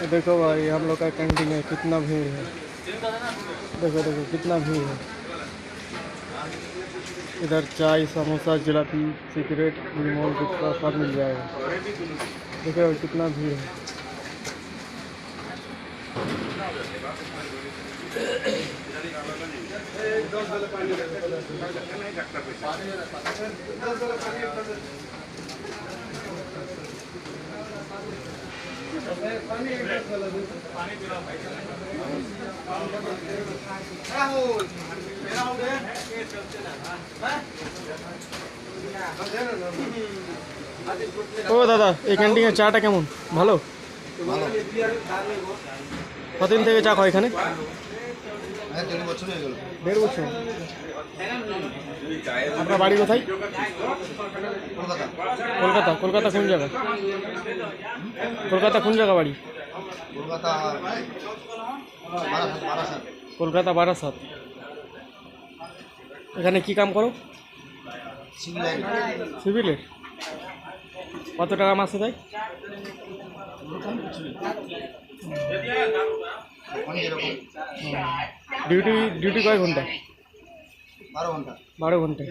देखो भाई हम लोग का कैंटीन है, कितना भीड़ है। देखो देखो कितना भीड़ है। इधर चाय समोसा जलेबी सिगरेट विमोल गुटखा सब मिल जाएगा। देखो कितना भीड़ है। ও দাদা, এই ক্যান্টিনের চাটা কেমন? ভালো? ভালো। কতদিন থেকে চা খাও এখানে? হ্যাঁ, 1.5 বছর হয়ে গেল। 1.5 বছর। আপনার বাড়ি কোথায়? কলকাতা। কলকাতা। কলকাতা কোন জায়গা? কলকাতা কোন জায়গা বাড়ি? কলকাতা বারাসাত। কলকাতা বারাসাত। এখানে কি কাম করো? Civil line. সিভিলের? কত টাকা মাসে দেয়? ডিউটি কয় ঘন্টা? 12 ঘন্টা। 12 ঘন্টা।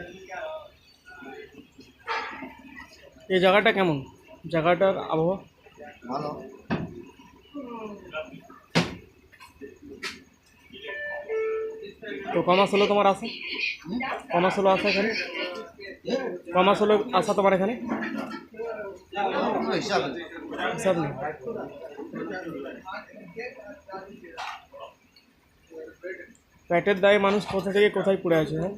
এই জায়গাটা কেমন? জায়গাটার আবহাওয়া ভালো। তো কমাস হলো তোমার আসা? কমাস হলো আসা এখানে? কমাস হলো আসা তোমার এখানে? কোনো হিসাব নেই। হিসাব নেই। পেটের দায়ে মানুষ কোথা থেকে কোথায় পড়ে আছে। হ্যাঁ।